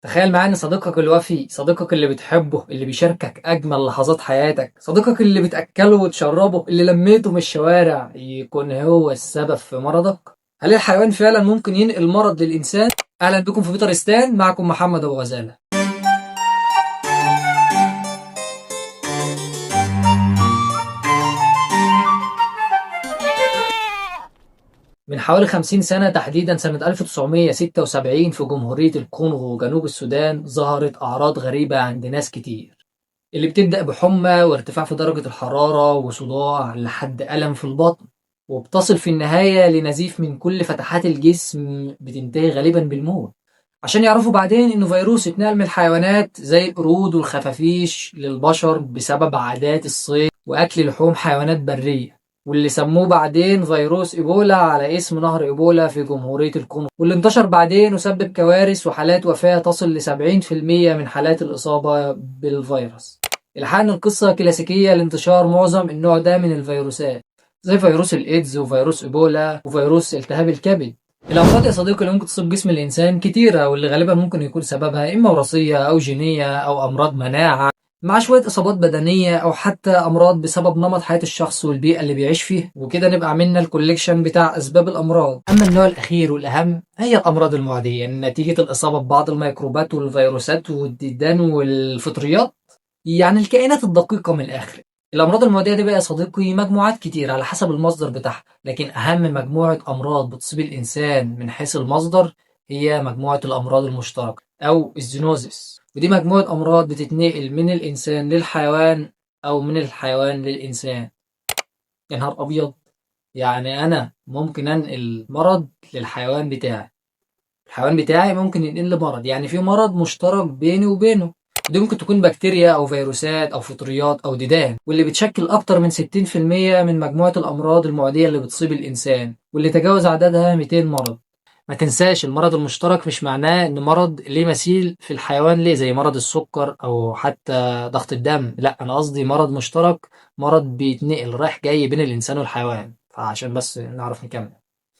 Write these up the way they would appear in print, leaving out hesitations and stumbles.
تخيل معايا ان صديقك الوفي، صديقك اللي بتحبه، اللي بيشاركك اجمل لحظات حياتك، صديقك اللي بتاكله وتشربه، اللي لميته من الشوارع، يكون هو السبب في مرضك. هل الحيوان فعلا ممكن ينقل مرض للانسان؟ اهلا بكم في بيترستان، معكم محمد ابو غزاله. من حوالي 50 سنة، تحديدا سنة 1976، في جمهورية الكونغو وجنوب السودان ظهرت أعراض غريبة عند ناس كتير، اللي بتبدأ بحمى وارتفاع في درجة الحرارة وصداع لحد ألم في البطن، وبتصل في النهاية لنزيف من كل فتحات الجسم، بتنتهي غالبا بالموت. عشان يعرفوا بعدين إنه فيروس اتنقل من الحيوانات زي القرود والخفافيش للبشر بسبب عادات الصيد وأكل لحوم حيوانات برية، واللي سموه بعدين فيروس إيبولا على اسم نهر إيبولا في جمهورية الكونغو، واللي انتشر بعدين وسبب كوارث وحالات وفاة تصل ل 70% من حالات الإصابة بالفيروس. الحقيقة إن القصة كلاسيكية لانتشار معظم النوع ده من الفيروسات، زي فيروس الإيدز وفيروس إيبولا وفيروس التهاب الكبد. الأمراض يا صديقي اللي ممكن تصيب جسم الإنسان كتيرة، واللي غالبا ممكن يكون سببها إما وراثية أو جينية أو أمراض مناعة، مع شوية إصابات بدنية أو حتى أمراض بسبب نمط حياة الشخص والبيئة اللي بيعيش فيها، وكده نبقى عملنا الكوليكشن بتاع أسباب الأمراض. أما النوع الأخير والأهم هي الأمراض المعدية نتيجة الإصابة ببعض الميكروبات والفيروسات والديدان والفطريات، يعني الكائنات الدقيقة من الآخر. الأمراض المعدية دي بقى يا صديقي مجموعات كتير على حسب المصدر بتاعها، لكن أهم مجموعة أمراض بتصيب الإنسان من حيث المصدر هي مجموعة الأمراض المشتركة أو الزينوزيس، ودي مجموعة أمراض بتتنقل من الإنسان للحيوان أو من الحيوان للإنسان. يا نهار أبيض! يعني أنا ممكن أنقل مرض للحيوان بتاعي، الحيوان بتاعي ممكن ينقل لي مرض، يعني في مرض مشترك بيني وبينه. دي ممكن تكون بكتيريا أو فيروسات أو فطريات أو ديدان، واللي بتشكل أكتر من 60% من مجموعة الأمراض المعدية اللي بتصيب الإنسان، واللي تجاوز عددها 200 مرض. ما تنساش المرض المشترك مش معناه إن مرض ليه مثيل في الحيوان، ليه زي مرض السكر أو حتى ضغط الدم، لا أنا قصدي مرض مشترك، مرض بيتنقل رايح جاي بين الإنسان والحيوان، فعشان بس نعرف نكمل.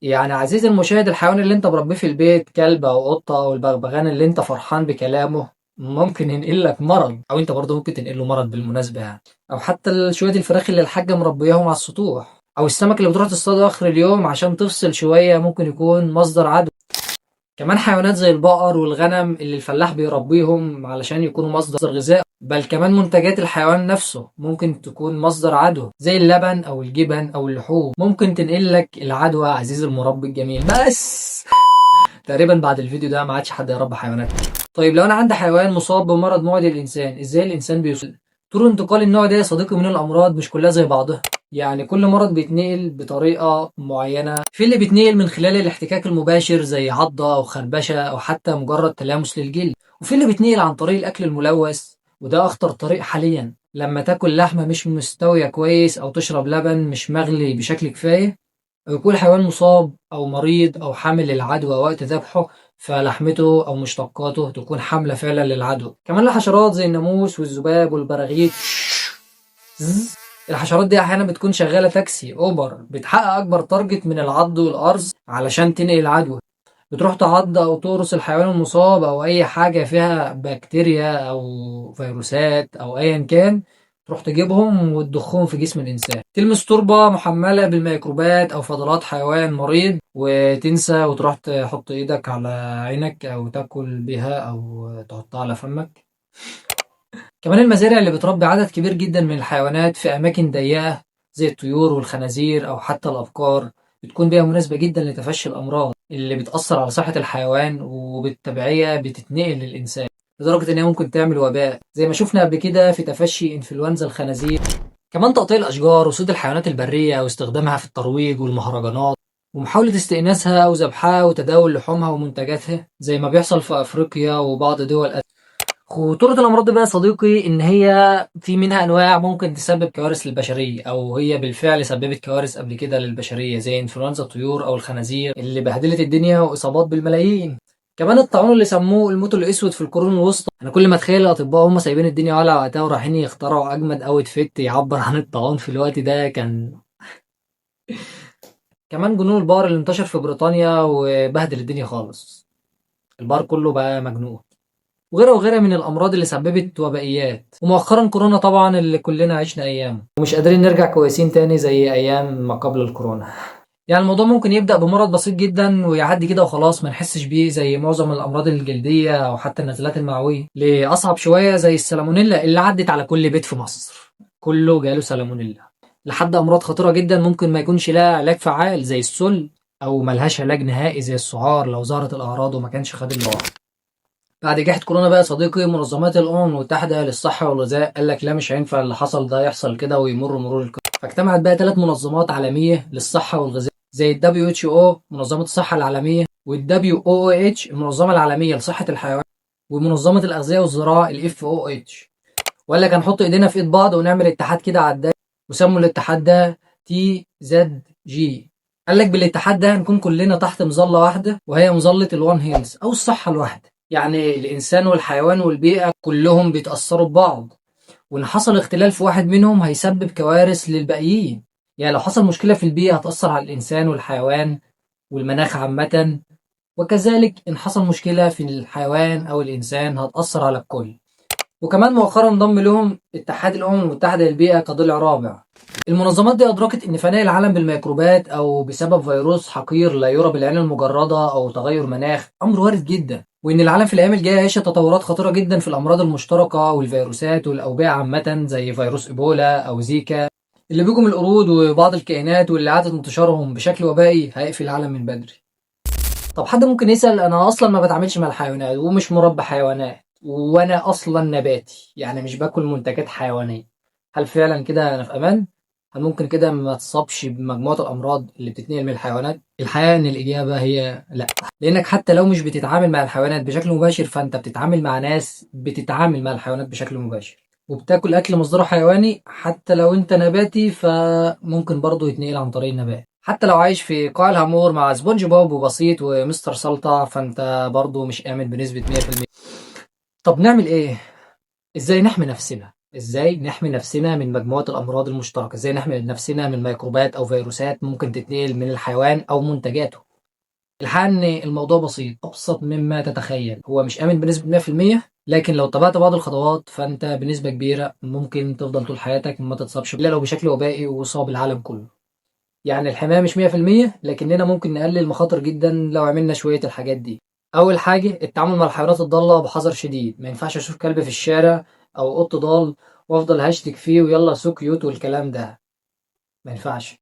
يعني عزيزي المشاهد، الحيوان اللي انت مربيه في البيت، كلب او قطة او البغبغان اللي انت فرحان بكلامه، ممكن ينقل لك مرض، او انت برضه ممكن تنقل له مرض بالمناسبة يعني. او حتى شوية الفراخ اللي الحاجة مربياهم على السطوح، او السمك اللي بتروح تصطاده اخر اليوم عشان تفصل شوية، ممكن يكون مصدر عدوى. كمان حيوانات زي البقر والغنم اللي الفلاح بيربيهم علشان يكونوا مصدر غذاء، بل كمان منتجات الحيوان نفسه ممكن تكون مصدر عدوى، زي اللبن او الجبن او اللحوم، ممكن تنقل لك العدوى عزيزي المربي الجميل. بس تقريبا بعد الفيديو ده ما عادش حد يربي حيوانات. طيب لو انا عندي حيوان مصاب بمرض معدي للانسان، ازاي الانسان بيوصل؟ طرق انتقال النوع ده يا صديقي من الامراض مش كلها زي بعضها، يعني كل مرض بيتنقل بطريقة معينة. في اللي بيتنقل من خلال الاحتكاك المباشر زي عضة أو خربشة أو حتى مجرد تلامس للجلد، وفي اللي بيتنقل عن طريق الأكل الملوث، وده أخطر طريق حاليا. لما تاكل لحمة مش مستوية كويس أو تشرب لبن مش مغلي بشكل كفاية، أو يكون حيوان مصاب أو مريض أو حامل للعدوى وقت ذبحه، فلحمته أو مشتقاته تكون حاملة فعلا للعدوى. كمان الحشرات زي الناموس والذباب والبراغيث، الحشرات دي احيانا بتكون شغاله تاكسي اوبر، بتحقق اكبر تارجت من العض والقرص علشان تنقل العدوى. بتروح تعض او تقرص الحيوان المصاب او اي حاجه فيها بكتيريا او فيروسات او ايا كان، تروح تجيبهم وتضخهم في جسم الانسان، تلمس تربه محمله بالميكروبات او فضلات حيوان مريض وتنسى، وتروح تحط ايدك على عينك او تاكل بيها او تحطها على فمك. كمان المزارع اللي بتربي عدد كبير جدا من الحيوانات في أماكن ضيقة، زي الطيور والخنازير أو حتى الأبقار، بتكون بيئة مناسبة جدا لتفشي الأمراض اللي بتأثر على صحة الحيوان، وبالتبعية بتتنقل للإنسان، لدرجة إنها ممكن تعمل وباء زي ما شفنا قبل كده في تفشي إنفلونزا الخنازير. كمان تقطيع الأشجار وصيد الحيوانات البرية واستخدامها في الترويج والمهرجانات، ومحاولة استئناسها أو ذبحها وتداول لحومها ومنتجاتها زي ما بيحصل في أفريقيا وبعض دول آسيا. خطورة الأمراض دي بقى يا صديقي إن هي في منها أنواع ممكن تسبب كوارث للبشرية، أو هي بالفعل سببت كوارث قبل كده للبشرية، زي إنفلونزا الطيور أو الخنازير اللي بهدلت الدنيا وإصابات بالملايين. كمان الطاعون اللي سموه الموت الأسود في القرون الوسطى، أنا كل ما أتخيل الأطباء هم سايبين الدنيا ولا وقتها ورايحين يخترعوا أجمد أوتفيت يعبر عن الطاعون في الوقت ده كان. كمان جنون البقر اللي انتشر في بريطانيا وبهدل الدنيا خالص، البقر كله بقى مجنون. وغيرها وغيرها من الأمراض اللي سببت وبائيات، ومؤخرا كورونا طبعا اللي كلنا عشنا أيامه ومش قادرين نرجع كويسين تاني زي أيام ما قبل الكورونا. يعني الموضوع ممكن يبدأ بمرض بسيط جدا ويعدي كده وخلاص ما نحسش بيه زي معظم الأمراض الجلدية أو حتى النزلات المعوية، لأصعب شوية زي السالمونيلا اللي عدت على كل بيت في مصر، كله جاله سالمونيلا، لحد أمراض خطيرة جدا ممكن ما يكونش لها علاج فعال زي السل، أو ملهاش علاج نهائي زي السعار لو ظهرت الأعراض وما كانش خد الدواء. بعد جائحة كورونا بقى يا صديقي، منظمات الأمم المتحدة للصحة والغذاء قال لك لا مش هينفع اللي حصل ده يحصل كده ويمر مرور الكرام، فاجتمعت بقى 3 منظمات عالمية للصحة والغذاء زي ال WHO منظمة الصحة العالمية، وال WOH المنظمة العالمية لصحة الحيوان، ومنظمة الأغذية والزراعة ال FOH، وقال لك هنحط إيدينا في إيد بعض ونعمل اتحاد كده على الدايرة، وسموا الاتحاد ده TZG. قال لك بالاتحاد ده هنكون كلنا تحت مظلة واحدة وهي مظلة الوان هيلث أو الصحة الواحدة، يعني الإنسان والحيوان والبيئة كلهم بيتأثروا ببعض، وإن حصل اختلال في واحد منهم هيسبب كوارث للباقيين. يعني لو حصل مشكلة في البيئة هتأثر على الإنسان والحيوان والمناخ عامة، وكذلك إن حصل مشكلة في الحيوان أو الإنسان هتأثر على الكل. وكمان مؤخرا انضم لهم اتحاد الأمم المتحدة للبيئة كضلع رابع. المنظمات دي أدركت إن فناء العالم بالميكروبات أو بسبب فيروس حقير لا يرى بالعين المجردة أو تغير مناخ أمر وارد جدا، وإن العالم في الأيام الجاية هيشهد تطورات خطيرة جدا في الأمراض المشتركة والفيروسات والأوبئة عامة زي فيروس إيبولا أو زيكا اللي بيجوا من القرود وبعض الكائنات، واللي عادة انتشارهم بشكل وبائي هيقفل العالم من بدري. طب حد ممكن يسأل، أنا أصلا ما بتعاملش مع الحيوانات ومش مربى حيوانات وأنا أصلا نباتي، يعني مش باكل منتجات حيوانية، هل فعلا كده أنا في أمان؟ هل ممكن كده ما تصابش بمجموعة الأمراض اللي بتتنقل من الحيوانات؟ الحقيقة إن الإجابة هي لأ، لأنك حتى لو مش بتتعامل مع الحيوانات بشكل مباشر فأنت بتتعامل مع ناس بتتعامل مع الحيوانات بشكل مباشر، وبتاكل أكل مصدره حيواني. حتى لو أنت نباتي فممكن برضه يتنقل عن طريق النبات، حتى لو عايش في قاع الهامور مع سبونج بوب وبسيط ومستر سلطة فأنت برضه مش آمن بنسبة 100%. طب نعمل إيه؟ إزاي نحمي نفسنا؟ إزاي نحمي نفسنا من مجموعة الأمراض المشتركة؟ إزاي نحمي نفسنا من ميكروبات أو فيروسات ممكن تتنقل من الحيوان أو منتجاته؟ الحقيقة إن الموضوع بسيط، أبسط مما تتخيل، هو مش آمن بنسبة 100%، لكن لو اتبعت بعض الخطوات فأنت بنسبة كبيرة ممكن تفضل طول حياتك ما تتصابش إلا لو بشكل وبائي وصاب العالم كله. يعني الحماية مش 100%، لكننا ممكن نقلل المخاطر جدا لو عملنا شوية الحاجات دي. أول حاجة التعامل مع الحيوانات الضالة بحذر شديد، ما ينفعش أشوف كلب في الشارع أو قط ضال وأفضل هشتك فيه ويلا سو كيوت والكلام ده، ما ينفعش.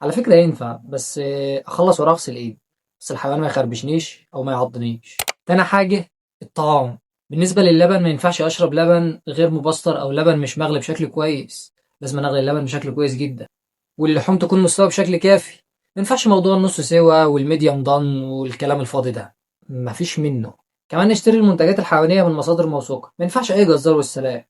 على فكرة ينفع بس أخلص ورا أغسل إيدي، بس الحيوان ما يخربشنيش أو ما يعضنيش. تاني حاجة الطعام، بالنسبة للبن ما ينفعش أشرب لبن غير مبستر أو لبن مش مغلي بشكل كويس، لازم أغلي اللبن بشكل كويس جدا، واللحوم تكون مستوى بشكل كافي. ما ينفعش موضوع النص سوا والميديم دان والكلام الفاضي ده، مفيش منه. كمان نشتري المنتجات الحيوانية من مصادر موثوقة، ما ينفعش أي جزار والسلام،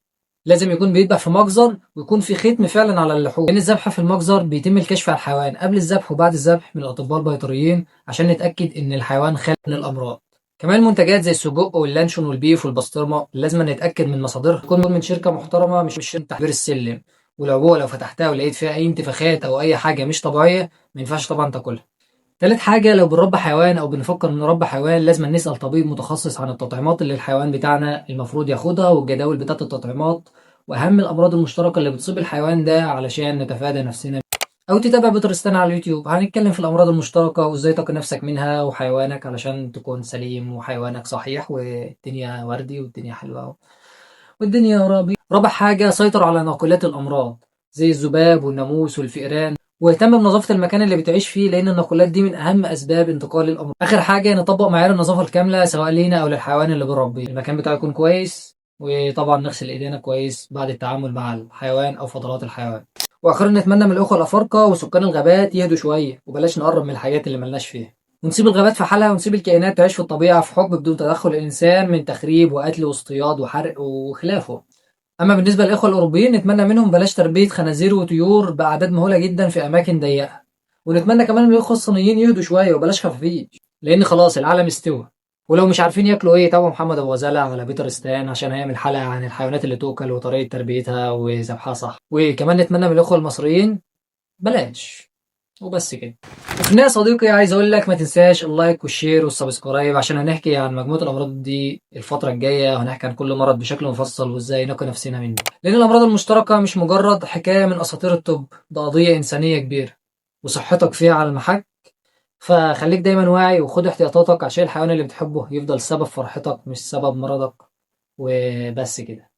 لازم يكون بيذبح في مجزر ويكون في ختم فعلا على اللحوم، لأن الذبح في المجزر بيتم الكشف على الحيوان قبل الذبح وبعد الذبح من الأطباء البيطريين عشان نتأكد إن الحيوان خالي من الأمراض. كمان منتجات زي السجق واللانشون والبيف والبسطرمة لازم نتأكد من مصادرها تكون من شركة محترمة، مش شركة تحت بير السلم، والعبوة لو فتحتها ولقيت فيها أي انتفاخات أو أي حاجة مش طبيعية ما ينفعش طبعا تاكلها. تالت حاجة لو بنربي حيوان أو بنفكر نربي حيوان لازم نسأل طبيب متخصص عن التطعيمات اللي الحيوان بتاعنا المفروض ياخدها والجداول بتاعة التطعيمات وأهم الأمراض المشتركة اللي بتصيب الحيوان ده علشان نتفادى نفسنا. أو تتابع بيترستان على اليوتيوب، هنتكلم في الأمراض المشتركة وإزاي تقي نفسك منها وحيوانك علشان تكون سليم وحيوانك صحيح والدنيا وردي والدنيا حلوة والدنيا رابي. رابع حاجة سيطر على ناقلات الأمراض زي الذباب والناموس والفئران، واهتم بنظافة المكان اللي بتعيش فيه لأن الناقلات دي من أهم أسباب انتقال الأمراض. آخر حاجة نطبق معايير النظافة الكاملة سواء لينا أو للحيوان اللي بنربيه، المكان بتاعه يكون كويس، وطبعا نغسل إيدينا كويس بعد التعامل مع الحيوان أو فضلات الحيوان. وأخيرا نتمنى من الأخوة الأفارقة وسكان الغابات يهدوا شوية وبلاش نقرب من الحاجات اللي ملناش فيها، ونسيب الغابات في حالها ونسيب الكائنات تعيش في الطبيعة في حب بدون تدخل الإنسان من تخريب وقتل واصطياد وحرق وخلافه. أما بالنسبة للإخوة الأوروبيين نتمنى منهم بلاش تربية خنازير وطيور بأعداد مهولة جدا في أماكن ضيقة، ونتمنى كمان من الإخوة الصينيين يهدوا شوية وبلاش خفافيش لأن خلاص العالم استوى. ولو مش عارفين ياكلوا ايه تابعوا محمد ابو غزاله على بيترستان عشان هيعمل حلقه عن الحيوانات اللي تؤكل وطريقه تربيتها وذبحها صح. وكمان نتمنى من الاخوه المصريين بلاش وبس كده. وفي النهاية يا صديقي عايز اقول لك ما تنساش اللايك والشير والسبسكرايب، عشان هنحكي عن مجموعة الامراض دي الفترة الجاية، وهنحكي عن كل مرض بشكل مفصل وازاي نقي نفسنا منه، لان الامراض المشتركة مش مجرد حكاية من اساطير الطب، ده قضية انسانية كبيرة وصحتك فيها على المحك. فخليك دايما واعي وخد احتياطاتك عشان الحيوان اللي بتحبه يفضل سبب فرحتك مش سبب مرضك. وبس كده.